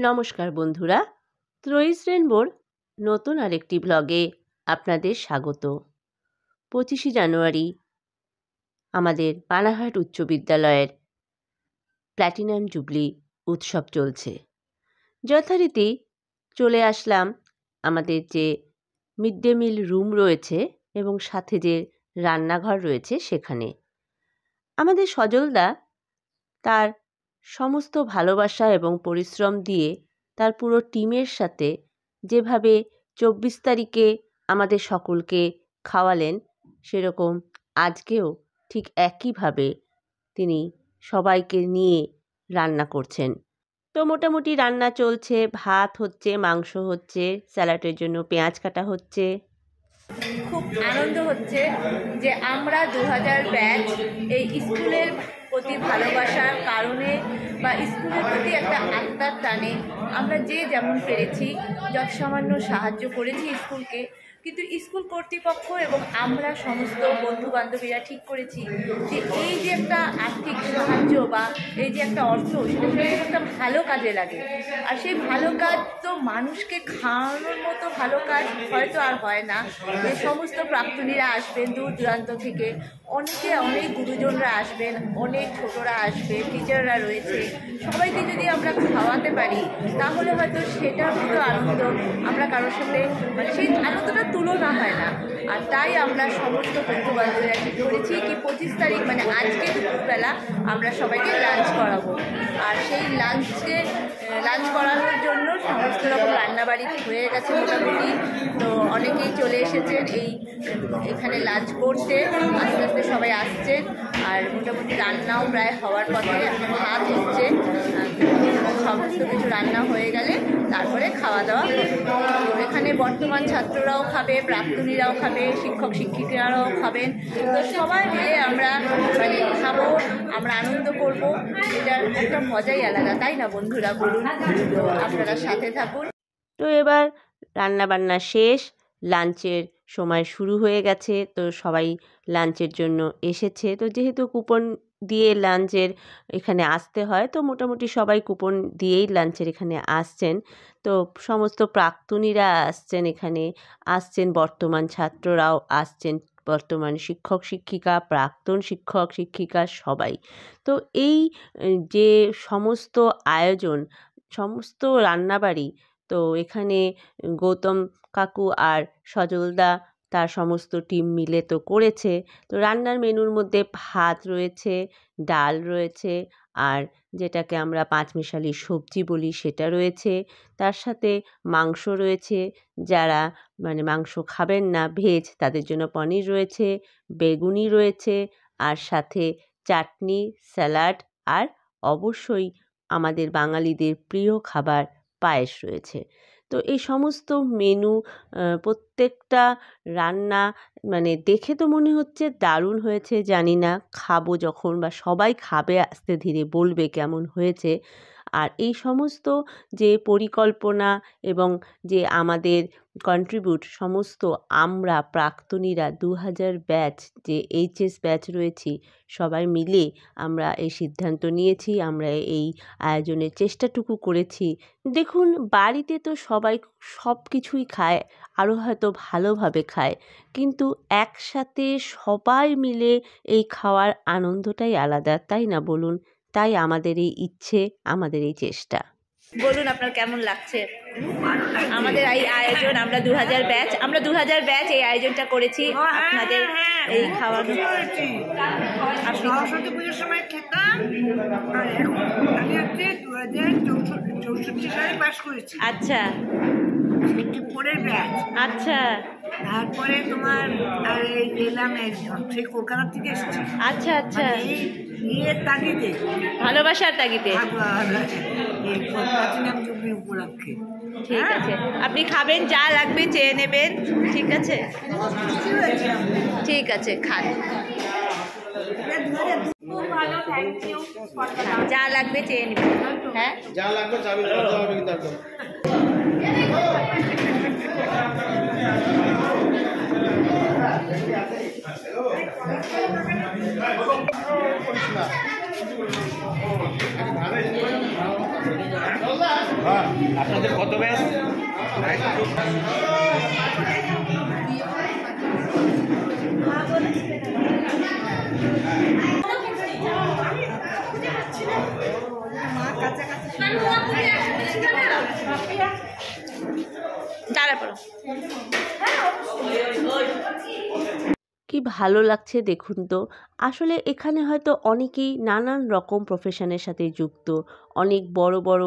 নমস্কার বন্ধুরা, ত্রয়ীস রেনবোর নতুন আরেকটি ব্লগে আপনাদের স্বাগত। 25শে জানুয়ারি আমাদের পানাহাট উচ্চ বিদ্যালয়ের প্ল্যাটিনাম জুবলি উৎসব চলছে। যথারীতি চলে আসলাম আমাদের যে মিড ডে মিল রুম রয়েছে এবং সাথে যে রান্নাঘর রয়েছে সেখানে। আমাদের সজলদা তার সমস্ত ভালোবাসা এবং পরিশ্রম দিয়ে তার পুরো টিমের সাথে যেভাবে 24 তারিখে আমাদের সকলকে খাওয়ালেন, সেরকম আজকেও ঠিক একইভাবে তিনি সবাইকে নিয়ে রান্না করছেন। তো মোটামুটি রান্না চলছে, ভাত হচ্ছে, মাংস হচ্ছে, স্যালাডের জন্য পেঁয়াজ কাটা হচ্ছে। খুব আনন্দ হচ্ছে যে আমরা 2000 ব্যাচ এই স্কুলের প্রতি ভালোবাসার কারণে বা স্কুলের প্রতি একটা আত্মার টানে আমরা যে যেমন পেরেছি যৎসামান্য সাহায্য করেছি স্কুলকে। কিন্তু স্কুল কর্তৃপক্ষ এবং আমরা সমস্ত বন্ধু বান্ধবীরা ঠিক করেছি যে এই যে একটা আর্থিক সাহায্য বা এই যে একটা অর্থ, সেটা একটা ভালো কাজে লাগে। আর সেই ভালো কাজ তো মানুষকে খাওয়ানোর মতো ভালো কাজ হয়তো আর হয় না। যে সমস্ত প্রাক্তনীরা আসবেন দূর দূরান্ত থেকে, অনেক গুরুজনরা আসবেন, অনেক ছোটরা আসবে, টিচাররা রয়েছে, সবাইকে যদি আমরা খাওয়াতে পারি তাহলে হয়তো সেটার মতো আনন্দ আমরা কারোর সাথে সেই আনন্দটা তুলনা হয় না। আর তাই আমরা সমস্ত বন্ধু বান্ধবীরা ঠিক করেছি কি 25 তারিখ মানে আজকে দুপুরবেলা আমরা সবাইকে লাঞ্চ করাবো। আর সেই লাঞ্চ করানোর জন্য সমস্ত রকম রান্নাবাড়ি হয়ে গেছে মোটামুটি। তো অনেকেই চলে এসেছেন এখানে লাঞ্চ করতে, আস্তে আস্তে সবাই আসছেন। আর মোটামুটি রান্নাও প্রায় হওয়ার পথে, ভাত হচ্ছে, সমস্ত কিছু রান্না হয়ে গেলে তারপরে খাওয়া দাওয়া হবে। তো এখানে বর্তমান ছাত্ররাও খাবে, প্রাক্তনীরাও খাবে, শিক্ষক শিক্ষিকারাও খাবেন। তো সবাই মিলে আমরা খাবো, আমরা আনন্দ করব, এটার একটা মজাই আলাদা, তাই না বন্ধুরা বলুন? তো আপনারা সাথে থাকুন। তো এবার রান্নাবান্না শেষ, লাঞ্চের সময় শুরু হয়ে গেছে। তো সবাই লাঞ্চের জন্য এসেছে। তো যেহেতু কুপন দিয়ে লাঞ্চের এখানে আসতে হয়, তো মোটামুটি সবাই কুপন দিয়েই লাঞ্চের এখানে আসছেন। তো সমস্ত প্রাক্তনীরা আসছেন, এখানে আসছেন বর্তমান ছাত্ররাও আসছেন, বর্তমান শিক্ষক শিক্ষিকা, প্রাক্তন শিক্ষক শিক্ষিকা সবাই। তো এই যে সমস্ত আয়োজন, সমস্ত রান্নাবাড়ি, তো এখানে গৌতম কাকু আর সজলদা তার সমস্ত টিম মিলে তো করেছে। তো রান্নার মেনুর মধ্যে ভাত রয়েছে, ডাল রয়েছে, আর যেটাকে আমরা পাঁচমিশালি সবজি বলি সেটা রয়েছে। তার সাথে মাংস রয়েছে, যারা মাংস খাবেন না ভেজ তাদের জন্য পনির রয়েছে, বেগুনি রয়েছে, আর সাথে চাটনি, স্যালাড, আর অবশ্যই আমাদের বাঙালিদের প্রিয় খাবার পায়েস রয়েছে। তো এই সমস্ত মেনু, প্রত্যেকটা রান্না দেখে তো মনে হচ্ছে দারুণ হয়েছে। জানি না খাবো যখন বা সবাই খাবে আস্তে ধীরে বলবে কেমন হয়েছে। আর এই সমস্ত যে পরিকল্পনা এবং যে আমাদের কন্ট্রিবিউট, সমস্ত আমরা প্রাক্তনীরা 2000 ব্যাচ যে এইচএস ব্যাচ রয়েছি সবাই মিলে আমরা এই সিদ্ধান্ত নিয়েছি, আমরা এই আয়োজনের চেষ্টাটুকু করেছি। দেখুন, বাড়িতে তো সবাই সব কিছুই খায়, আরও হয়তো ভালোভাবে খায়, কিন্তু একসাথে সবাই মিলে এই খাওয়ার আনন্দটাই আলাদা, তাই না বলুন? তাই আমাদের এই ইচ্ছে, আমাদের এই চেষ্টা। বলুন আপনার কেমন লাগছে আমাদের এই আয়োজন? আমরা 2000 ব্যাচ এই আয়োজনটা করেছি আপনাদের এই খাওয়ানো। সরস্বতী পুজোর সময় খেতাম, আমি হচ্ছে 2064 সালে পাস করেছি। আচ্ছা, 64-এর ব্যাচ। আচ্ছা, তারপরে তোমার এলাম সেই কলকাতা থেকে এসেছি। আচ্ছা আচ্ছা, ইয়ের তাগিদে, ভালোবাসার তাগিদে। প্ল্যাটিনাম জুবলি উপলক্ষে। ঠিক আছে, আপনি খাবেন, যা লাগবে চেয়ে নেবেন। ঠিক আছে, ঠিক আছে, খান। ভালো, থ্যাংক ইউ। যা লাগবে চেয়ে নেবেন। হ্যাঁ, যা লাগবে চাবি বলতে হবে কিন্তু একদম। আপনাদের কত ব্যাচ? কি ভালো লাগছে দেখুন তো। আসলে এখানে হয়তো অনেকেই নানান রকম প্রফেশনের সাথে যুক্ত, অনেক বড় বড়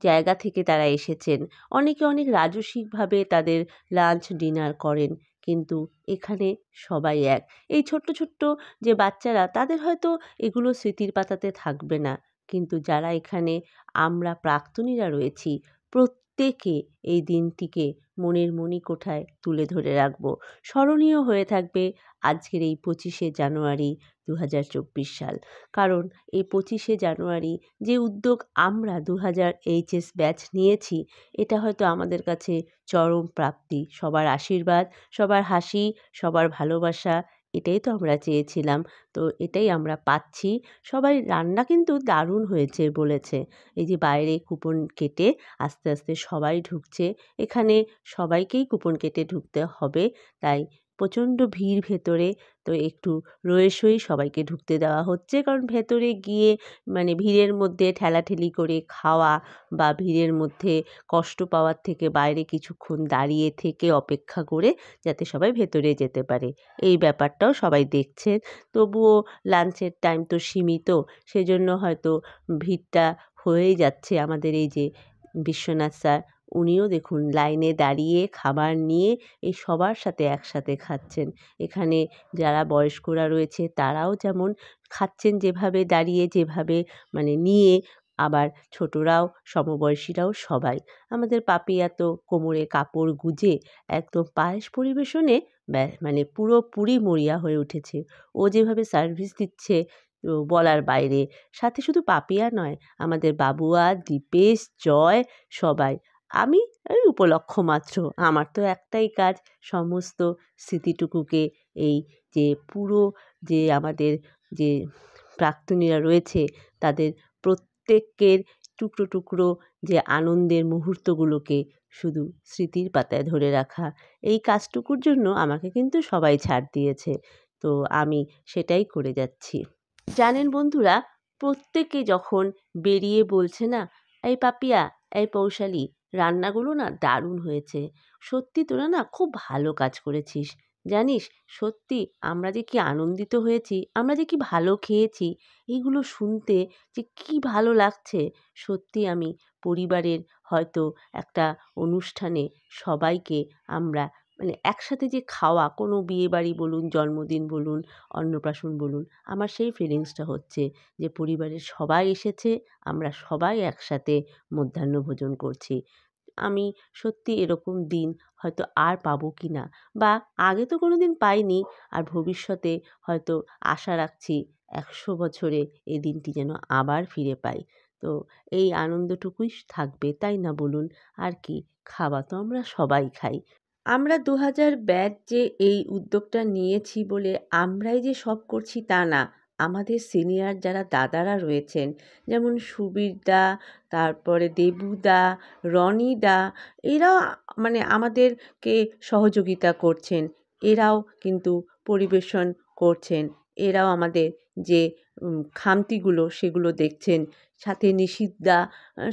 জায়গা থেকে তারা এসেছেন, অনেকে অনেক রাজসিকভাবে তাদের লাঞ্চ ডিনার করেন, কিন্তু এখানে সবাই এক। এই ছোট্ট ছোট্ট যে বাচ্চারা, তাদের হয়তো এগুলো স্মৃতির পাতাতে থাকবে না, কিন্তু যারা এখানে আমরা প্রাক্তনীরা রয়েছি, প্রত্যেকে এই দিনটিকে মনের মণিকোঠায় তুলে ধরে রাখবো। স্মরণীয় হয়ে থাকবে আজকের এই 25শে জানুয়ারি 2024 সাল। কারণ এই 25শে জানুয়ারি যে উদ্যোগ আমরা 2000 এইচএস ব্যাচ নিয়েছি, এটা হয়তো আমাদের কাছে চরম প্রাপ্তি। সবার আশীর্বাদ, সবার হাসি, সবার ভালোবাসা, এটাই তো আমরা চেয়েছিলাম। তো এটাই আমরা পাচ্ছি। সবাই রান্না কিন্তু দারুণ হয়েছে বলেছে। এই যে বাইরে কুপন কেটে আস্তে আস্তে সবাই ঢুকছে। এখানে সবাইকেই কুপন কেটে ঢুকতে হবে, তাই প্রচণ্ড ভিড় ভেতরে। তো একটু রয়ে সয়েই সবাইকে ঢুকতে দেওয়া হচ্ছে, কারণ ভেতরে গিয়ে মানে ভিড়ের মধ্যে ঠেলাঠেলি করে খাওয়া বা ভিড়ের মধ্যে কষ্ট পাওয়ার থেকে বাইরে কিছুক্ষণ দাঁড়িয়ে থেকে অপেক্ষা করে যাতে সবাই ভেতরে যেতে পারে, এই ব্যাপারটাও সবাই দেখছেন। তবুও লাঞ্চের টাইম তো সীমিত, সেজন্য হয়তো ভিড়টা হয়েই যাচ্ছে। আমাদের এই যে বিশ্বনাথ স্যার, উনিও দেখুন লাইনে দাঁড়িয়ে খাবার নিয়ে এই সবার সাথে একসাথে খাচ্ছেন। এখানে যারা বয়স্করা রয়েছে তারাও যেমন খাচ্ছেন যেভাবে দাঁড়িয়ে, যেভাবে মানে নিয়ে, আবার ছোটরাও সমবয়সীরাও সবাই। আমাদের পাপিয়া তো কোমরে কাপড় গুজে একদম পায়েস পরিবেশনে মানে পুরোপুরি মরিয়া হয়ে উঠেছে। ও যেভাবে সার্ভিস দিচ্ছে তো বলার বাইরে। সাথে শুধু পাপিয়া নয়, আমাদের বাবুয়া, দীপেশ, জয়, সবাই। আমি ওই উপলক্ষ মাত্র। আমার তো একটাই কাজ, সমস্ত স্মৃতিটুকুকে এই যে পুরো যে আমাদের যে প্রাক্তনীরা রয়েছে তাদের প্রত্যেকের টুকরো টুকরো যে আনন্দের মুহূর্তগুলোকে শুধু স্মৃতির পাতায় ধরে রাখা, এই কাজটুকুর জন্য আমাকে কিন্তু সবাই ছাড় দিয়েছে। তো আমি সেটাই করে যাচ্ছি। জানেন বন্ধুরা, প্রত্যেকে যখন বেরিয়ে বলছে না, এই পাপিয়া, এই পৌশালী, রান্নাগুলো না দারুণ হয়েছে, সত্যি তোরা না খুব ভালো কাজ করেছিস, জানিস সত্যি আমরা যে কি আনন্দিত হয়েছি, আমরা যে কি ভালো খেয়েছি, এইগুলো শুনতে যে কি ভালো লাগছে। সত্যি আমি পরিবারের হয়তো একটা অনুষ্ঠানে সবাইকে আমরা মানে একসাথে যে খাওয়া, কোনো বিয়েবাড়ি বলুন, জন্মদিন বলুন, অন্নপ্রাশন বলুন, আমার সেই ফিলিংসটা হচ্ছে যে পরিবারের সবাই এসেছে, আমরা সবাই একসাথে মধ্যাহ্নভোজন করছি। আমি সত্যি এরকম দিন হয়তো আর পাবো কি না, বা আগে তো কোনো দিন পাইনি, আর ভবিষ্যতে হয়তো আশা রাখছি 100 বছরে এই দিনটি যেন আবার ফিরে পাই। তো এই আনন্দটুকুই থাকবে, তাই না বলুন? আর কি, খাওয়া তো আমরা সবাই খাই। আমরা 2000 ব্যাচ যে এই উদ্যোগটা নিয়েছি বলে আমরাই যে সব করছি তা না। আমাদের সিনিয়র যারা দাদারা রয়েছেন, যেমন সুবীরদা, তারপরে দেবুদা, রনিদা, এরাও মানে আমাদেরকে সহযোগিতা করছেন। এরাও কিন্তু পরিবেশন করছেন, এরাও আমাদের যে খামতিগুলো সেগুলো দেখছেন। সাথে নিশিতদা,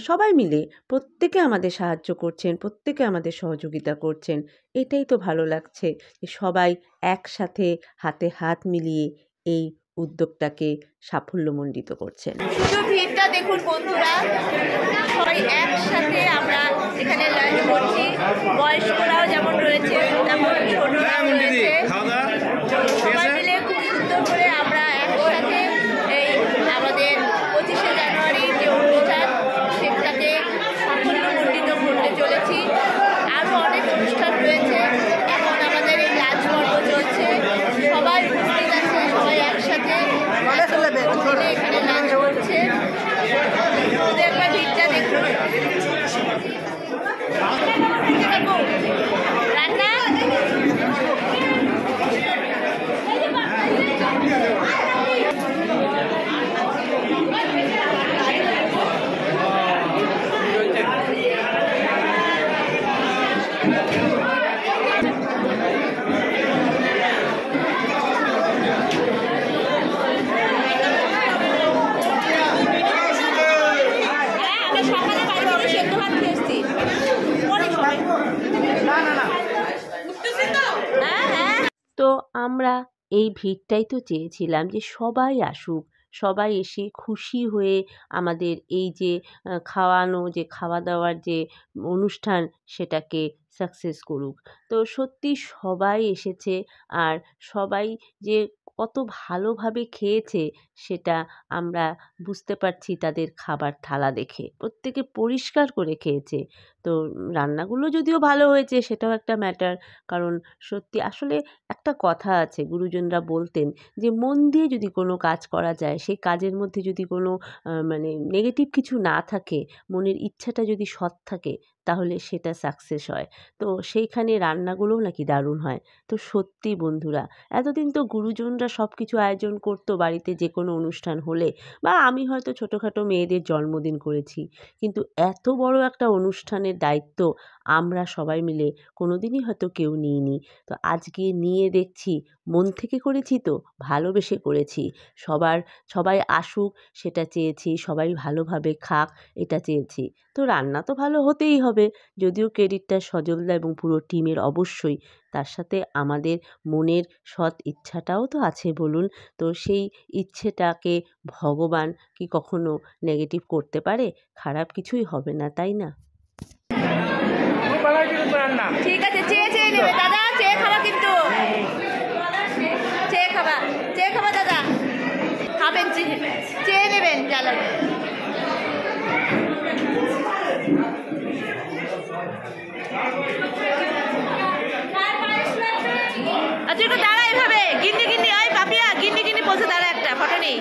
সবাই মিলে প্রত্যেকে আমাদের সাহায্য করছেন, প্রত্যেকে আমাদের সহযোগিতা করছেন। এটাই তো ভালো লাগছে যে সবাই একসাথে হাতে হাত মিলিয়ে এই উদ্যোগটাকে সাফল্যমণ্ডিত করছেন। শুধু ভিড়টা দেখুন বন্ধুরা, সবাই একসাথে আমরা এখানে লাঞ্চ করছি। বয়স্করাও যেমন রয়েছে তেমন ছোটরাও রয়েছে, সবাই মিলে খুব সুন্দর করে আমরা একসাথে এই আমাদের 25শে জানুয়ারির যে অনুষ্ঠান সেটাকে সাফল্যমণ্ডিত করতে চলেছি। আরও অনেক অনুষ্ঠান রয়েছে, এখন আমাদের এই লাঞ্চ পর্ব চলছে, সবাই উপস্থিত আছে, সবাই একসাথে এখানে লাঞ্চ করছে। শুধু একবার ভিড়টা দেখুন। রান্না তো আমরা এই ভিড়টাই তো চেয়েছিলাম যে সবাই আসুক, সবাই এসে খুশি হয়ে আমাদের এই যে খাওয়ানো, যে খাওয়া দাওয়ার যে অনুষ্ঠান সেটাকে সাকসেস করুক। তো সত্যি সবাই এসেছে, আর সবাই যে কত ভালোভাবে খেয়েছে সেটা আমরা বুঝতে পারছি তাদের খাবার থালা দেখে। প্রত্যেকে পরিষ্কার করে খেয়েছে। তো রান্নাগুলো যদিও ভালো হয়েছে সেটাও একটা ম্যাটার। কারণ সত্যি আসলে একটা কথা আছে, গুরুজনরা বলতেন যে মন দিয়ে যদি কোনো কাজ করা যায়, সেই কাজের মধ্যে যদি কোনো মানে নেগেটিভ কিছু না থাকে, মনের ইচ্ছাটা যদি সৎ থাকে, তাহলে সেটা সাকসেস হয়। তো সেইখানে রান্নাগুলোও নাকি দারুণ হয়। তো সত্যি বন্ধুরা, এতদিন তো গুরুজনরা সব কিছু আয়োজন করতো বাড়িতে যে কোনো অনুষ্ঠান হলে, বা আমি হয়তো ছোটোখাটো মেয়েদের জন্মদিন করেছি, কিন্তু এত বড় একটা অনুষ্ঠানের দায়িত্ব আমরা সবাই মিলে কোনোদিনই হয়তো কেউ নিইনি। তো আজকে নিয়ে দেখছি মন থেকে করেছি, তো ভালোবেসে করেছি। সবাই আসুক সেটা চেয়েছি, সবাই ভালোভাবে খাক এটা চেয়েছি। তো রান্না তো ভালো হতেই হবে, যদিও ক্রেডিটটা সজলদা এবং পুরো টিমের অবশ্যই। তার সাথে আমাদের মনের সৎ ইচ্ছাটাও তো আছে বলুন। তো সেই ইচ্ছেটাকে ভগবান কি কখনো নেগেটিভ করতে পারে? খারাপ কিছুই হবে না, তাই না? খুব ভালো হয়েছিল তো রান্না। ঠিক আছে, চেয়ে চেয়ে নেবে দাদা, চেয়ে খাবা কিন্তু, চেয়ে খাবা দাদা, খাবেন চেয়ে নেবেন যা লাগবে। আচ্ছা একটু দাঁড়া, এভাবে গিন্নি গিন্নি, ওই পাপিয়া গিন্নি গিন্নি বলছে, দাঁড়া একটা ফটো নেই।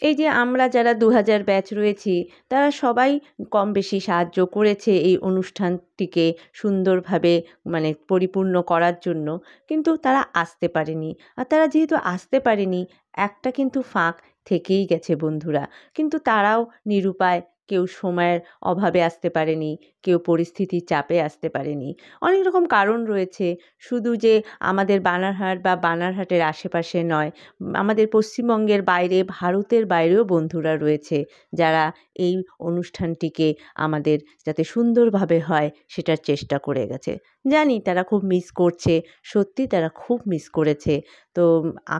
এই যে আমরা যারা 2000 ব্যাচ রয়েছি, তারা সবাই কম বেশি সাহায্য করেছে এই অনুষ্ঠানটিকে সুন্দরভাবে মানে পরিপূর্ণ করার জন্য। কিন্তু তারা আসতে পারেনি। আর তারা যেহেতু আসতে পারেনি, একটা কিন্তু ফাঁক থেকেই গেছে বন্ধুরা। কিন্তু তারাও নিরুপায়, কেউ সময়ের অভাবে আসতে পারেনি, কেউ পরিস্থিতির চাপে আসতে পারেনি। অনেক রকম কারণ রয়েছে, শুধু যে আমাদের বানারহাট বা বানারহাটের আশেপাশে নয়, আমাদের পশ্চিমবঙ্গের বাইরে, ভারতের বাইরেও বন্ধুরা রয়েছে যারা এই অনুষ্ঠানটিকে আমাদের যাতে সুন্দরভাবে হয় সেটার চেষ্টা করে গেছে। জানি তারা খুব মিস করছে, সত্যি তারা খুব মিস করেছে। তো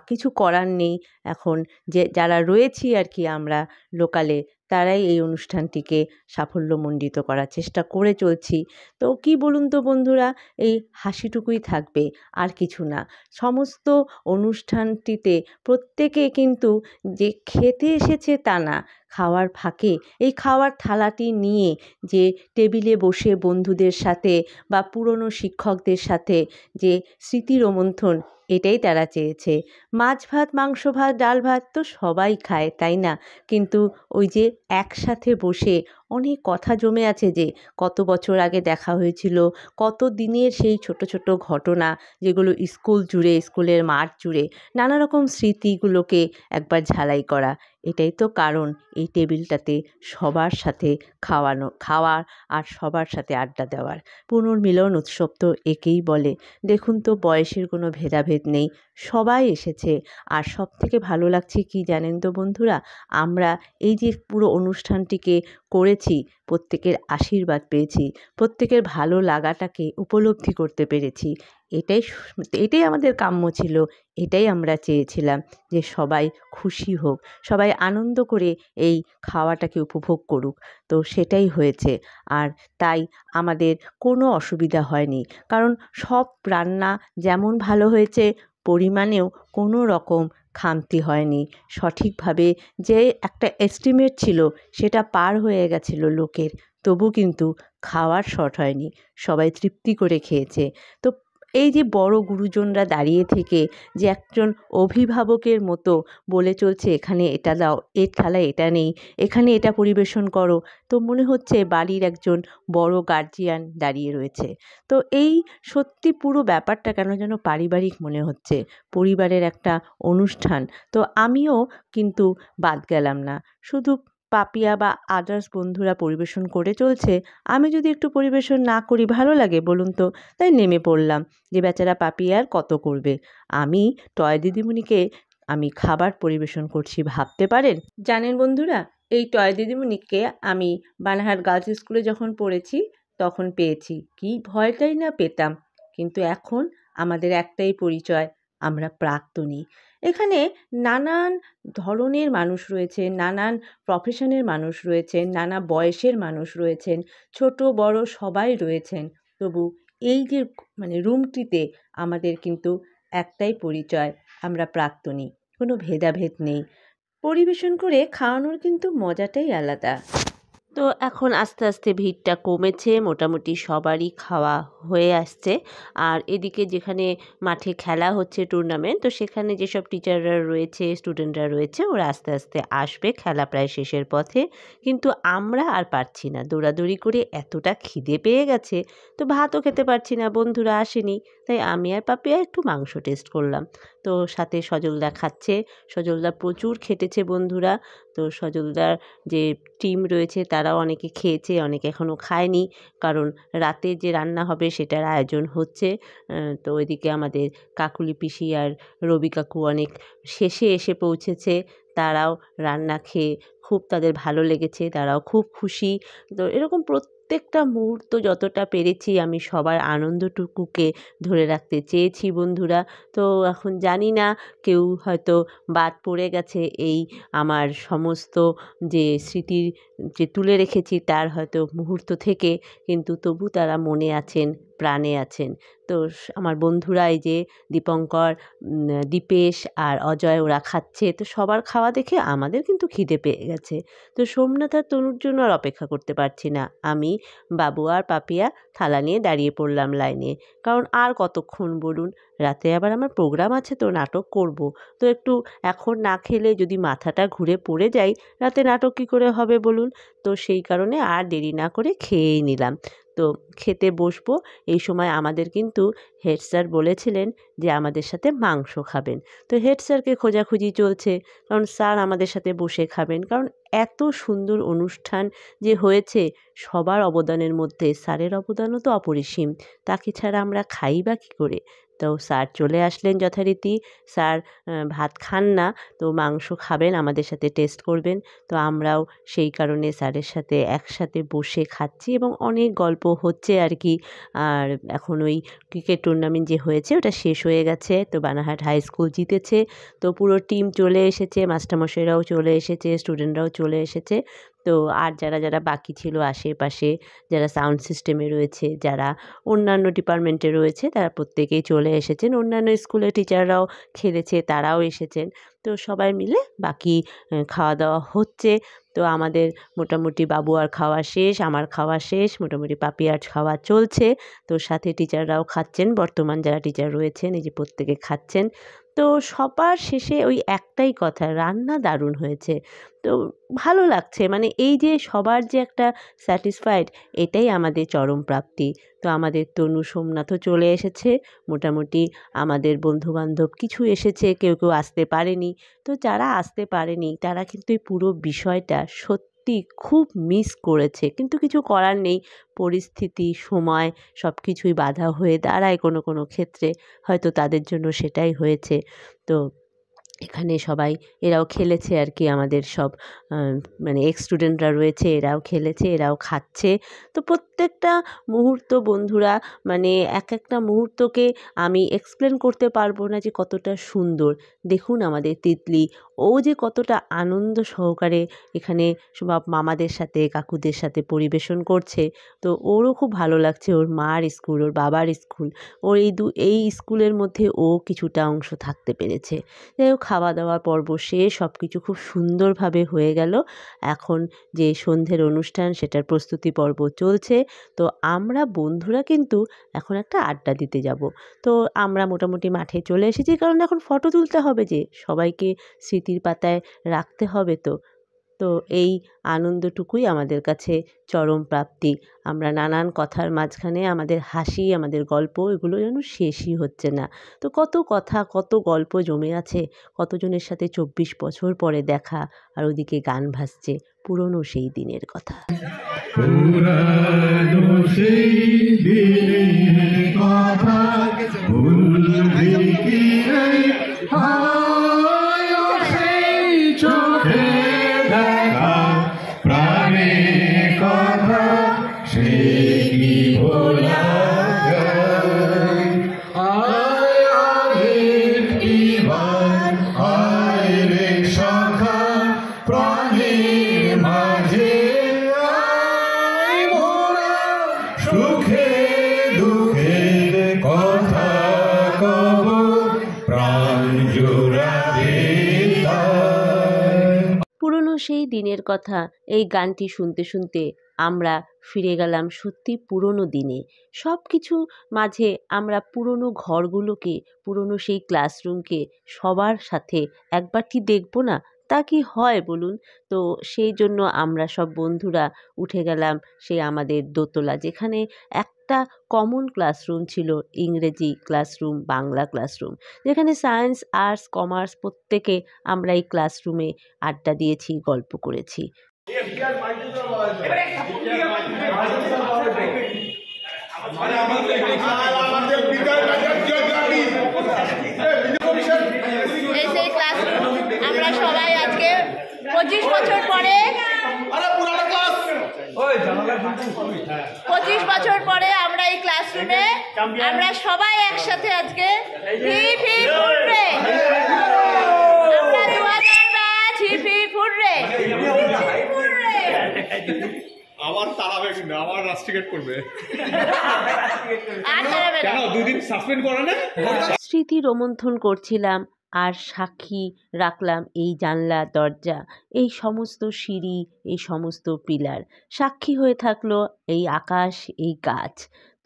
কিছু করার নেই। এখন যে যারা রয়েছি আর কি আমরা লোকালে, তারাই এই অনুষ্ঠানটিকে সাফল্যমণ্ডিত করার চেষ্টা করে চলছি। তো কী বলুন তো বন্ধুরা, এই হাসিটুকুই থাকবে, আর কিছু না। সমস্ত অনুষ্ঠানটিতে প্রত্যেকে কিন্তু যে খেতে এসেছে তা না, খাওয়ার ফাঁকে এই খাওয়ার থালাটি নিয়ে যে টেবিলে বসে বন্ধুদের সাথে বা পুরনো শিক্ষকদের সাথে যে স্মৃতি রোমন্থন, এটাই তারা চেয়েছে। মাছ ভাত, মাংস ভাত, ডাল ভাত তো সবাই খায়, তাই না? কিন্তু ওই যে একসাথে বসে অনেক কথা জমে আছে, যে কত বছর আগে দেখা হয়েছিল, কত দিনের সেই ছোট ছোট ঘটনা, যেগুলো স্কুল জুড়ে, স্কুলের মাঠ জুড়ে নানা রকম স্মৃতিগুলোকে একবার ঝালাই করা। এটাই তো কারণ এই টেবিলটাতে সবার সাথে খাওয়ার আর সবার সাথে আড্ডা দেওয়ার। পুনর্মিলন উৎসব তো একেই বলে। দেখুন তো, বয়সের কোনো ভেদাভেদ নেই, সবাই এসেছে। আর সবথেকে ভালো লাগছে কি জানেন তো বন্ধুরা, আমরা এই যে পুরো অনুষ্ঠানটিকে করেছি, প্রত্যেকের আশীর্বাদ পেয়েছি, প্রত্যেকের ভালো লাগাটাকে উপলব্ধি করতে পেরেছি। এটাই আমাদের কাম্য ছিল, এটাই আমরা চেয়েছিলাম, যে সবাই খুশি হোক, সবাই আনন্দ করে এই খাওয়াটাকে উপভোগ করুক। তো সেটাই হয়েছে। আর তাই আমাদের কোনো অসুবিধা হয়নি, কারণ সব রান্না যেমন ভালো হয়েছে, পরিমাণেও কোনো রকম খামতি হয়নি। সঠিকভাবে যে একটা এস্টিমেট ছিল সেটা পার হয়ে গেছিলো লোকের, তবু কিন্তু খাওয়ার শর্ট হয়নি, সবাই তৃপ্তি করে খেয়েছে। তো এই যে বড় গুরুজনরা দাঁড়িয়ে থেকে যে একজন অভিভাবকের মতো বলে চলছে, এখানে এটা দাও, এর থালায় এটা নেই, এখানে এটা পরিবেশন করো, তো মনে হচ্ছে বাড়ির একজন বড় গার্জিয়ান দাঁড়িয়ে রয়েছে। তো এই সত্যি পুরো ব্যাপারটা কেন যেন পারিবারিক মনে হচ্ছে, পরিবারের একটা অনুষ্ঠান। তো আমিও কিন্তু বাদ গেলাম না, শুধু পাপিয়া বা আদার্স বন্ধুরা পরিবেশন করে চলছে, আমি যদি একটু পরিবেশন না করি ভালো লাগে বলুন তো? তাই নেমে পড়লাম যে বেচারা পাপিয়া আর কত করবে। আমি টয় দিদিমণিকে আমি খাবার পরিবেশন করছি, ভাবতে পারেন? জানেন বন্ধুরা, এই টয় দিদিমণিকে আমি বানারহাট গার্লস স্কুলে যখন পড়েছি তখন পেয়েছি। কী ভয়টাই না পেতাম, কিন্তু এখন আমাদের একটাই পরিচয়, আমরা প্রাক্তনী। এখানে নানান ধরনের মানুষ রয়েছে, নানান প্রফেশনের মানুষ রয়েছেন, নানা বয়সের মানুষ রয়েছেন, ছোট বড় সবাই রয়েছেন। তবু এই যে রুমটিতে আমাদের কিন্তু একটাই পরিচয়, আমরা প্রাক্তনী, কোনো ভেদাভেদ নেই। পরিবেশন করে খাওয়ানোর কিন্তু মজাটাই আলাদা। তো এখন আস্তে আস্তে ভিড়টা কমেছে, মোটামুটি সবারই খাওয়া হয়ে আসছে। আর এদিকে যেখানে মাঠে খেলা হচ্ছে টুর্নামেন্ট, তো সেখানে যেসব টিচাররা রয়েছে, স্টুডেন্টরা রয়েছে, ওরা আস্তে আস্তে আসবে, খেলা প্রায় শেষের পথে। কিন্তু আমরা আর পারছি না, দৌড়াদৌড়ি করে এতটা খিদে পেয়ে গেছে, তো ভাতও খেতে পারছি না, বন্ধুরা আসেনি, তাই আমি আর পাপিয়া একটু মাংস টেস্ট করলাম। তো সাথে সজলদা খাচ্ছে, সজলদা প্রচুর খেটেছে বন্ধুরা। তো সজলদার যে টিম রয়েছে তারাও অনেকে খেয়েছে, অনেকে এখনও খায়নি, কারণ রাতে যে রান্না হবে সেটার আয়োজন হচ্ছে। তো ওইদিকে আমাদের কাকুলি পিসি আর রবি কাকু অনেক শেষে এসে পৌঁছেছে, তারাও রান্না খেয়ে খুব তাদের ভালো লেগেছে, তারাও খুব খুশি। তো এরকম প্রত্যেকটা মুহূর্ত যতটা পেরেছি আমি সবার আনন্দটুকুকে ধরে রাখতে চেয়েছি বন্ধুরা। তো এখন জানি না, কেউ হয়তো বাদ পড়ে গেছে এই আমার সমস্ত যে স্মৃতির যে তুলে রেখেছি তার হয়তো মুহূর্ত থেকে, কিন্তু তবু তারা মনে আছেন, প্রাণে আছেন। তো আমার বন্ধুরা এই যে দীপঙ্কর, দীপেশ আর অজয় ওরা খাচ্ছে, তো সবার খাওয়া দেখে আমাদের কিন্তু খিদে পেয়ে গেছে। তো সোমনাথ আর তনুর জন্য আর অপেক্ষা করতে পারছি না, আমি, বাবু আর পাপিয়া থালা নিয়ে দাঁড়িয়ে পড়লাম লাইনে। কারণ আর কতক্ষণ বলুন, রাতে আবার আমার প্রোগ্রাম আছে, তো নাটক করব। তো একটু এখন না খেলে যদি মাথাটা ঘুরে পড়ে যাই, রাতে নাটক কী করে হবে বলুন? তো সেই কারণে আর দেরি না করে খেয়েই নিলাম। তো খেতে বসবো, এই সময় আমাদের কিন্তু হেড স্যার বলেছিলেন যে আমাদের সাথে মাংস খাবেন। তো হেড স্যারকে খোঁজাখুঁজি চলছে, কারণ স্যার আমাদের সাথে বসে খাবেন। কারণ এত সুন্দর অনুষ্ঠান যে হয়েছে, সবার অবদানের মধ্যে স্যারের অবদানও তো অপরিসীম, তাকে ছাড়া আমরা খাই বা কী করে? তো স্যার চলে আসলেন যথারীতি। স্যার ভাত খান না, তো মাংস খাবেন, আমাদের সাথে টেস্ট করবেন। তো আমরাও সেই কারণে স্যারের সাথে একসাথে বসে খাচ্ছি এবং অনেক গল্প হচ্ছে আর কি। আর এখন ওই ক্রিকেট টুর্নামেন্ট যে হয়েছে ওটা শেষ হয়ে গেছে, তো বানারহাট হাই স্কুল জিতেছে। তো পুরো টিম চলে এসেছে, মাস্টারমশাইরাও চলে এসেছে, স্টুডেন্টরাও চলে এসেছে। তো আর যারা যারা বাকি ছিল আশেপাশে, যারা সাউন্ড সিস্টেমে রয়েছে, যারা অন্যান্য ডিপার্টমেন্টে রয়েছে, তারা প্রত্যেকেই চলে এসেছেন। অন্যান্য স্কুলের টিচাররাও খেলেছে, তারাও এসেছেন। তো সবাই মিলে বাকি খাওয়া দাওয়া হচ্ছে। তো আমাদের মোটামুটি বাবু আর খাওয়া শেষ, আমার খাওয়া শেষ, মোটামুটি পাপিয়ার খাওয়া চলছে। তো সাথে টিচাররাও খাচ্ছেন, বর্তমান যারা টিচার রয়েছেন এই যে প্রত্যেকে খাচ্ছেন। তো সবার শেষে ওই একটাই কথা, রান্না দারুণ হয়েছে। তো ভালো লাগছে, এই যে সবার যে একটা স্যাটিসফাইড, এটাই আমাদের চরম প্রাপ্তি। তো আমাদের তনু সোমনাথও চলে এসেছে, মোটামুটি আমাদের বন্ধুবান্ধব কিছু এসেছে, কেউ কেউ আসতে পারেনি। তো যারা আসতে পারেনি তারা কিন্তু এই পুরো বিষয়টা সত্যি খুব মিস করেছে, কিন্তু কিছু করার নেই, পরিস্থিতি, সময় সব কিছুই বাধা হয়ে দাঁড়ায় কোনো কোনো ক্ষেত্রে, হয়তো তাদের জন্য সেটাই হয়েছে। তো এখানে সবাই এরাও খেলেছে আর কি, আমাদের সব এক্স স্টুডেন্টরা রয়েছে, এরাও খেলেছে, এরাও খাচ্ছে। তো প্রত্যেকটা মুহূর্ত বন্ধুরা, এক একটা মুহূর্তকে আমি এক্সপ্লেন করতে পারবো না যে কতটা সুন্দর। দেখুন আমাদের তিতলি, ও যে কতটা আনন্দ সহকারে এখানে সব মামাদের সাথে, কাকুদের সাথে পরিবেশন করছে। তো ওরও খুব ভালো লাগছে, ওর মার স্কুল, ওর বাবার স্কুল, ওর এই স্কুলের মধ্যে ও কিছুটা অংশ থাকতে পেরেছে। যাই হোক, খাওয়া দাওয়া পর্ব শেষ, সব কিছু খুব সুন্দরভাবে হয়ে গেল। এখন যে সন্ধ্যের অনুষ্ঠান সেটার প্রস্তুতি পর্ব চলছে। তো আমরা বন্ধুরা কিন্তু এখন একটা আড্ডা দিতে যাব। তো আমরা মোটামুটি মাঠে চলে এসেছি, কারণ এখন ফটো তুলতে হবে, যে সবাইকে স্মৃতির পাতায় রাখতে হবে। তো তো এই আনন্দটুকুই আমাদের কাছে চরম প্রাপ্তি। আমরা নানান কথার মাঝখানে আমাদের হাসি, আমাদের গল্প এগুলো যেন শেষই হচ্ছে না। তো কত কথা, কত গল্প জমে আছে, কতজনের সাথে 24 বছর পরে দেখা, আর ওদিকে গান ভাসছে পুরনো সেই দিনের কথা। পুরানো সেই দিনের কথা ভুলবি কি রে? হায় ও সেই চোখে দেখা প্রাণের কথা, সে কি ভোলা যায়? আয় আরেকটিবার আয় রে সখা প্রাণের মাঝে, আয় মোরা সুখে দুঃখে কথা কব প্রাণ জোড়াবে তাই। পুরনো সেই দিনের কথা এই গানটি শুনতে শুনতে আমরা ফিরে গেলাম সত্যি পুরনো দিনে। সব কিছু মাঝে আমরা পুরনো ঘরগুলোকে, পুরনো সেই ক্লাসরুমকে সবার সাথে একবার কি দেখব না? তা কি হয় বলুন? তো সেই জন্য আমরা সব বন্ধুরা উঠে গেলাম সেই আমাদের দোতলা, যেখানে একটা কমন ক্লাসরুম ছিল, ইংরেজি ক্লাসরুম, বাংলা ক্লাসরুম, যেখানে সায়েন্স, আর্টস, কমার্স প্রত্যেকে আমরা এই ক্লাসরুমে আড্ডা দিয়েছি, গল্প করেছি। এই সেই ক্লাসরুম আমরা সবাই আজকে 25 বছর পরে 25 বছর পরে আমরা এই ক্লাসরুমে আমরা সবাই একসাথে আজকে হিপ হিপ হুররে, আমরা 2000 ব্যাচ হিপ হিপ হুররে। আবার তাড়াবে কিন্তু, আবার রাস্ট্রিকেট করবে। আর তাড়াবে না। কেন 2 দিন সাসপেন্ড করে না? স্মৃতি রোমন্থন করছিলাম আর সাক্ষী রাখলাম এই জানলা, দরজা, এই সমস্ত সিঁড়ি, এই সমস্ত পিলার। সাক্ষী হয়ে থাকলো এই আকাশ, এই গাছ।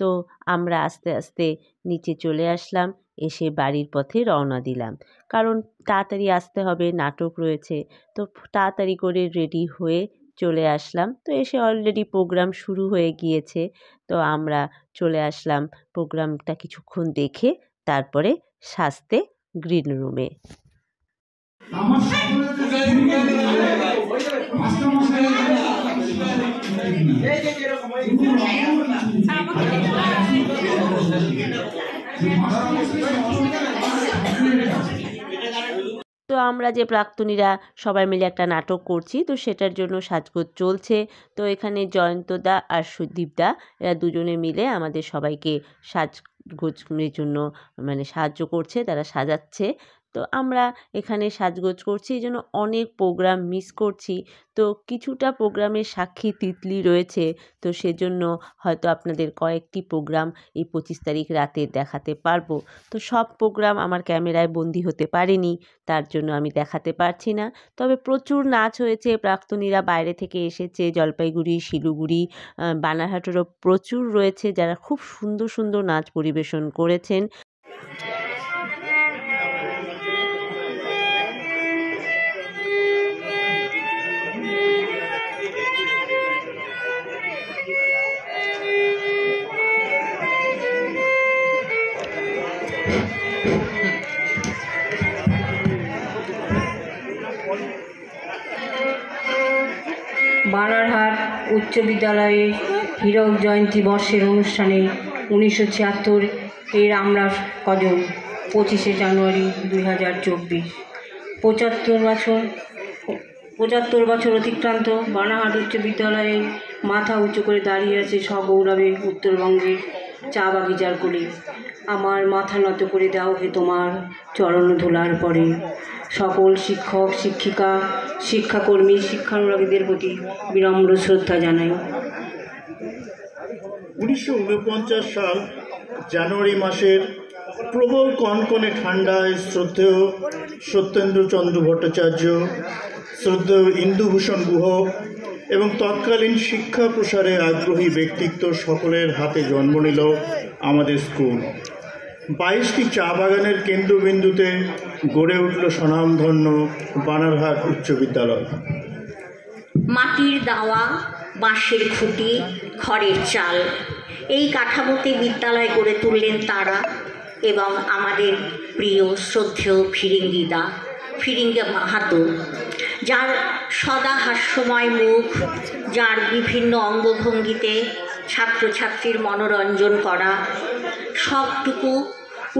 তো আমরা আস্তে আস্তে নিচে চলে আসলাম, এসে বাড়ির পথে রওনা দিলাম, কারণ তাড়াতাড়ি আসতে হবে, নাটক রয়েছে। তো তাড়াতাড়ি করে রেডি হয়ে চলে আসলাম। তো এসে অলরেডি প্রোগ্রাম শুরু হয়ে গিয়েছে। তো আমরা চলে আসলাম প্রোগ্রামটা কিছুক্ষণ দেখে তারপরে সাজতে গ্রিন রুমে। তো আমরা যে প্রাক্তনীরা সবাই মিলে একটা নাটক করছি, তো সেটার জন্য সাজগোজ চলছে। তো এখানে জয়ন্তদা আর সুদীপদা এরা দুজনে মিলে আমাদের সবাইকে সাজগোজের জন্য মানে সাহায্য করছে, তারা সাজাচ্ছে। তো আমরা এখানে সাজগোজ করছি, এই জন্য অনেক প্রোগ্রাম মিস করছি। তো কিছুটা প্রোগ্রামের সাক্ষী তিতলি রয়েছে, তো সেজন্য হয়তো আপনাদের কয়েকটি প্রোগ্রাম এই 25 তারিখ রাতে দেখাতে পারবো। তো সব প্রোগ্রাম আমার ক্যামেরায় বন্দি হতে পারেনি, তার জন্য আমি দেখাতে পারছি না। তবে প্রচুর নাচ হয়েছে, প্রাক্তনীরা বাইরে থেকে এসেছে, জলপাইগুড়ি, শিলিগুড়ি, বানারহাটেরও প্রচুর রয়েছে যারা খুব সুন্দর সুন্দর নাচ পরিবেশন করেছেন। বানারহাট উচ্চ বিদ্যালয়ের হীরক জয়ন্তী বর্ষের অনুষ্ঠানে 1976 এর আমরা কজন 25শে জানুয়ারি 2024 75 বছর অতিক্রান্ত বানারহাট উচ্চ বিদ্যালয়ে মাথা উঁচু করে দাঁড়িয়ে আছে সগৌরবে উত্তরবঙ্গের চা বাগিচার কোলে। আমার মাথা নত করে দাও হে তোমার চরণ ধুলার পরে। সকল শিক্ষক, শিক্ষিকা, শিক্ষাকর্মী, শিক্ষানুরাগীদের প্রতি বিনম্র শ্রদ্ধা জানাই। 1949 সাল জানুয়ারি মাসের প্রবল কনকনে ঠান্ডায় শ্রদ্ধেয় সত্যেন্দ্রচন্দ্র ভট্টাচার্য, শ্রদ্ধেয় ইন্দুভূষণ গুহ এবং তৎকালীন শিক্ষা প্রসারে আগ্রহী ব্যক্তিত্ব সকলের হাতে জন্ম নিল আমাদের স্কুল। 22টি চা বাগানের কেন্দ্রবিন্দুতে গড়ে উঠল স্বনামধন্য বানারহাট উচ্চ বিদ্যালয়। মাটির দাওয়া, বাঁশের খুঁটি, খড়ের চাল, এই কাঠামোতে বিদ্যালয় গড়ে তুললেন তারা এবং আমাদের প্রিয় শ্রদ্ধেয় ফিরিঙ্গি মাহাতো, যার সদা হাস্যময় মুখ, যার বিভিন্ন অঙ্গভঙ্গিতে ছাত্রছাত্রীর মনোরঞ্জন করা, সবটুকু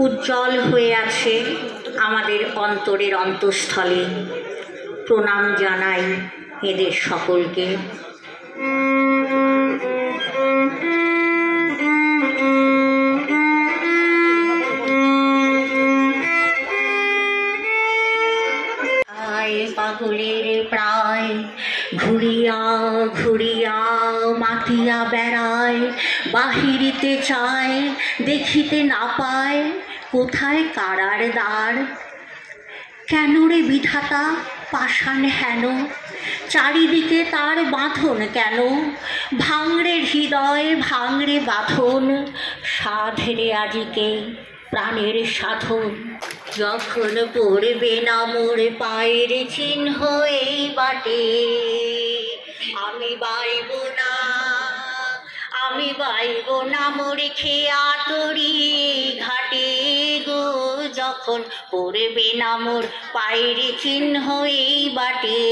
উজ্জ্বল হয়ে আছে আমাদের অন্তরের অন্তঃস্থলে। প্রণাম জানাই এদের সকলকে। পাগলের প্রায় ঘুরিয়া ঘুরিয়া মাতিয়া বেড়ায়, বাহিরিতে চায় দেখিতে না পায় কোথায় কারার দ্বার। কেন রে বিধাতা পাষাণ হেন, চারিদিকে তার বাঁধন কেন? ভাঙড়ে হৃদয় ভাঙড়ে বাঁধন, সাধরে আজিকে প্রাণের সাধন। যখন পড়বে না মোর পায়ের চিহ্ন এই বাটে, আমি বাইব না মোর খেয়া তরি ঘাটে গো। যখন পড়বে না মোর পায়ের চিহ্ন এই বাটে,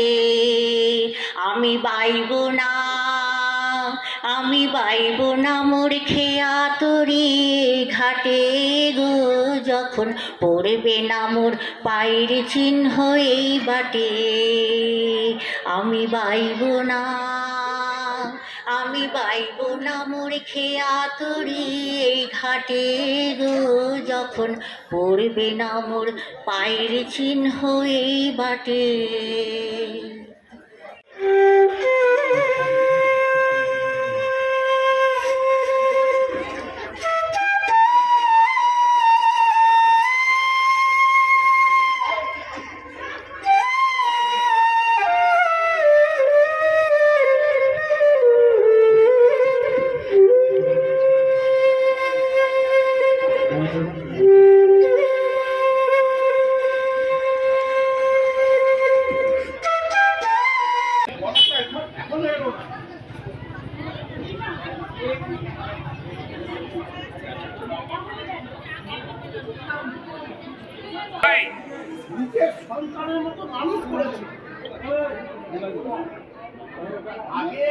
আমি বাইব না মোর খেয়া তরি ঘাটে গো। যখন পড়বে না মোর পায়ের চিহ্ন এই বাটে, আমি বাইব না মোর খেয়া তরি ঘাটে গো। যখন পড়বে না মোর পায়ের চিহ্ন এই বাটে। সন্তানের মতো মানুষ করেছে। আগে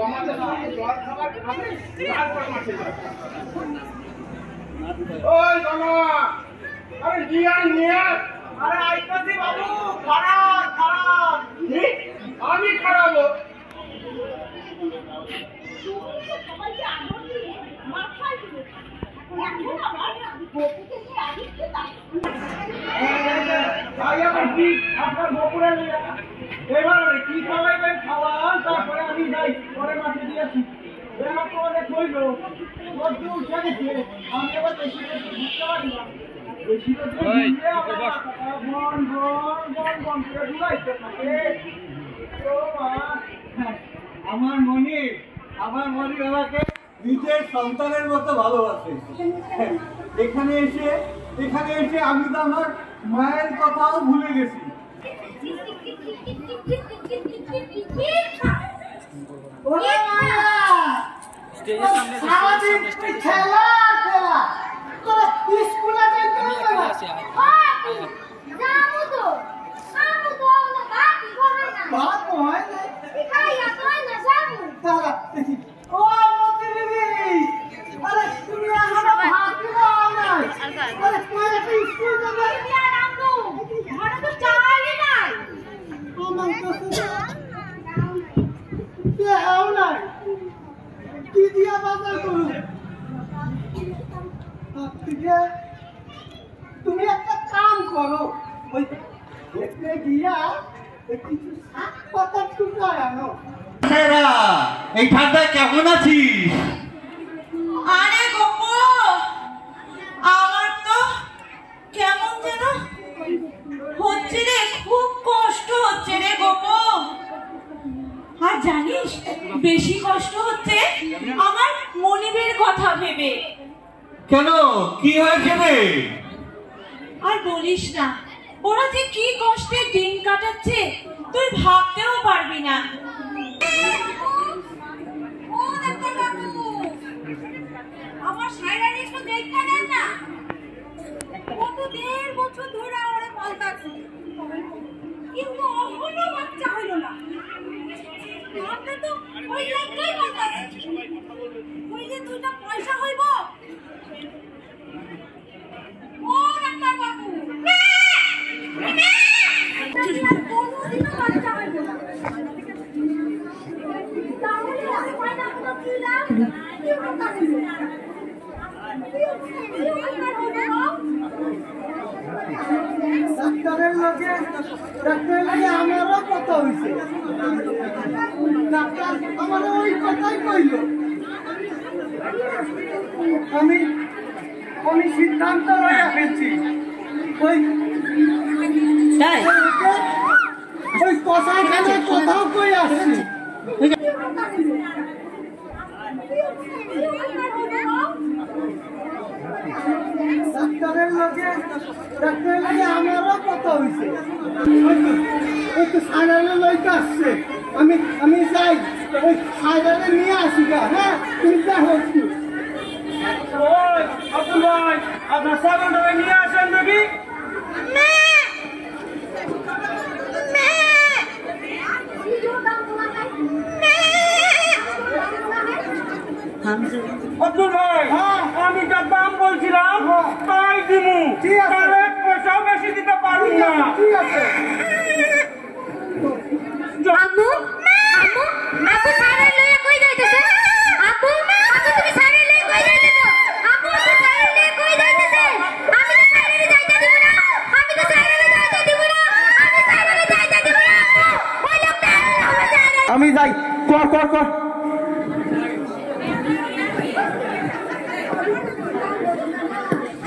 আমাদের সঙ্গে জল খাবার খাবে, তারপর মাঠে যাবে। ওই বাবা, আরে নিয়ে আরে আইতাছি বাবু, খারাপ আমি খারাপ। আপনার বকুড়ে এবারে কি খাওয়াইবেন খাওয়ান, তারপরে আমি যাই, পরে মাঠে দিয়েছি। অনেক হইল, উঠে গেছে, আমি এবার বেশি বুঝতে পারি না। বেশি আমার মনি বাবাকে নিজের সন্তানের মতো ভালোবাসে। এখানে এসে আমি তো আমার মায়ের কথাও ভুলে গেছি। তুমি একটা কাম করো, ওই গিয়া কিছু শাক পাতা টুকায় আনো। এই ঠান্ডায় কেমন আছিস? আরে গোপো, আমার তো কেমন যেন হচ্ছে রে, খুব কষ্ট হচ্ছে রে গোপো। আর জানিস বেশি কষ্ট হচ্ছে আমার মনিবের কথা ভেবে। কেন, কি হয়েছে রে? আর বলিস না, ওরা যে কি কষ্টে দিন কাটাচ্ছে তুই ভাবতেও পারবি না। ডাক্তারের লগে আমারও কথা হয়েছে, ডাক্তার আমার ওই কথাই কইল। আমি সিদ্ধান্ত লইয়া ফেলছি, ওই কষাইখানে কোথাও কই আসছি। ডাক্তারের লগে আমারও কথা হয়েছে, ওই তো সাইডালে লইতে আসছে। আমি যাই, ওই সাইডালে নিয়ে আসি গা। হ্যাঁ, তুমি দেখো একটু। আব্দুল ভাই, আপনার ছাগলটাকে নিয়ে আসেন দেখি। আব্দুল ভাই, আমি যা দাম বলছিলাম তাই দিমু, তার এক পয়সাও বেশি দিতে পারবো না। ঠিক আছে। আম্মু, আম্মু, আপু সাইরে লয়ে কই যাইতেছে? আপু, আপু তুমি সাইরে লয়ে কই যাইতেছো? আপু আপু সাইরে লয়ে কই যাইতেছে? আমি তো সাইরে যাইতে দিব না। আমি তো সাইরে যাইতে দিব না। আমি সাইরে যাইতে দিব না। ওই লোকটা আমার সাইরে। আমি যাই, কর কর কর।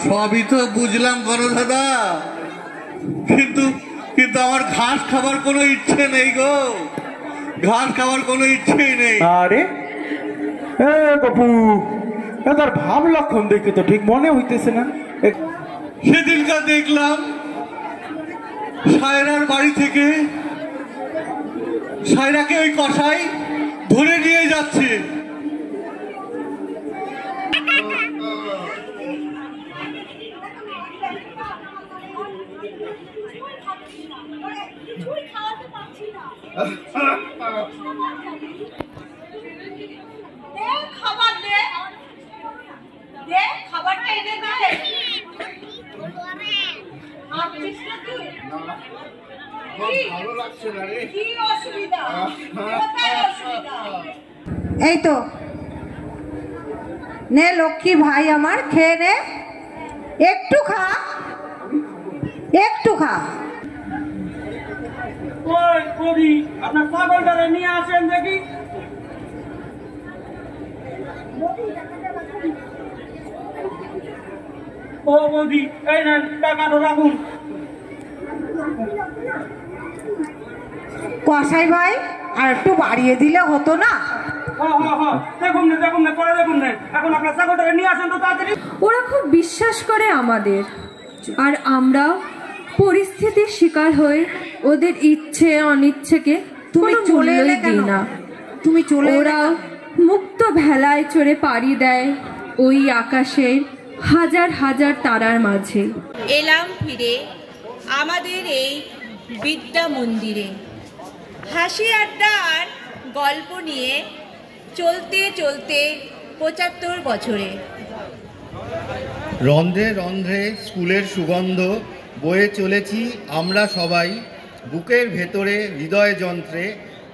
সবই তো বুঝলাম বড় দাদা, কিন্তু আমার ঘাস খাবার কোনো ইচ্ছে নেই গো, ঘাস খাবার কোনো ইচ্ছেই নেই। আরে এ বাবু, তার ভাব লক্ষণ দেখে তো ঠিক মনে হইতেছে না। সেদিনকার দেখলাম সায়রার বাড়ি থেকে সায়রাকে ওই কসাই ধরে নিয়ে যাচ্ছে। খাবার দে, খাবারটা এনে দে। কি অসুবিধা? এই তো নে লক্ষ্মী ভাই আমার, খেয়ে নে, একটু খা, একটু খা। ওই কবি, আপনার ছাগলটাকে নিয়ে আসেন দেখি। ও বৌদি, এই নেন টাকাটা রাখুন। কসাই ভাই, আর একটু বাড়িয়ে দিলে হতো না? দেখুন না, দেখুন না, পরে দেখুন না। এখন আপনার ছাগলটাকে নিয়ে আসেন তো তাড়াতাড়ি। ওরা খুব বিশ্বাস করে আমাদের, আর আমরা পরিস্থিতির শিকার হয়ে ওদের ইচ্ছে অনিচ্ছেকে তুমি চলে এলে কেন? না। তুমি চলে ওরা মুক্ত ভেলায় চড়ে পাড়ি দেয় ওই আকাশের হাজার হাজার তারার মাঝে। এলাম ফিরে আমাদের এই বিদ্যা মন্দিরে, হাসি আড্ডা আর গল্প নিয়ে চলতে চলতে ৭৫ বছরে। রন্ধ্রে রন্ধ্রে স্কুলের সুগন্ধ বয়ে চলেছি আমরা সবাই, বুকের ভেতরে হৃদয় যন্ত্রে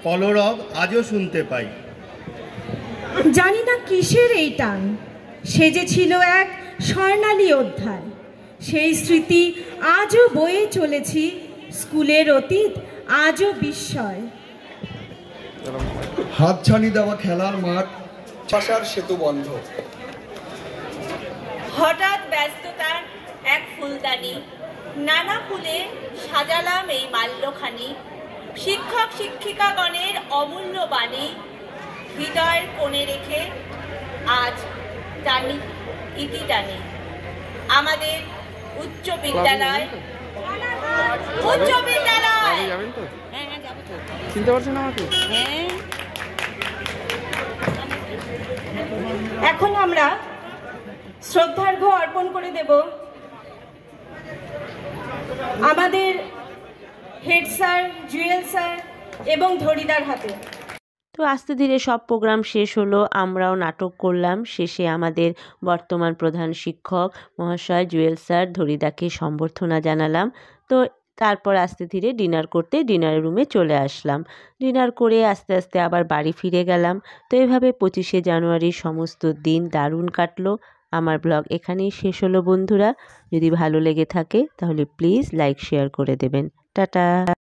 কলরব আজও শুনতে পাই। জানি না কিসের এই টান, সে যে ছিল এক স্বর্ণালী অধ্যায়। সেই স্মৃতি আজও বয়ে চলেছি, স্কুলের অতীত আজও বিস্ময়। হাতছানি দেওয়া খেলার মাঠ, ভাষার সেতু বন্ধ। হঠাৎ ব্যস্ততার এক ফুলদানি, নানা ফুলে সাজালাম এই মাল্যখানি। শিক্ষক শিক্ষিকাগণের অমূল্য বাণী হৃদয়ের কোণে রেখে আজ টানি ইতি টানি আমাদের উচ্চ বিদ্যালয়। উচ্চ বিদ্যালয় চিনতে পারছেন আমাকে? এখন আমরা শ্রদ্ধার্ঘ্য অর্পণ করে দেব আমাদের হেড স্যার, জুয়েল স্যার এবং ধরিদার হাতে। তো আস্তে ধীরে সব প্রোগ্রাম শেষ হলো, আমরাও নাটক করলাম। শেষে আমাদের বর্তমান প্রধান শিক্ষক মহাশয় জুয়েল স্যার ধরিদাকে সম্বর্ধনা জানালাম। তো তারপর আস্তে ধীরে ডিনার করতে ডিনার রুমে চলে আসলাম। ডিনার করে আস্তে আস্তে আবার বাড়ি ফিরে গেলাম। তো এভাবে 25শে জানুয়ারির সমস্ত দিন দারুণ কাটলো। আমার ব্লগ এখানেই শেষ হলো বন্ধুরা। যদি ভালো লেগে থাকে তাহলে প্লিজ লাইক শেয়ার করে দেবেন। টাটা।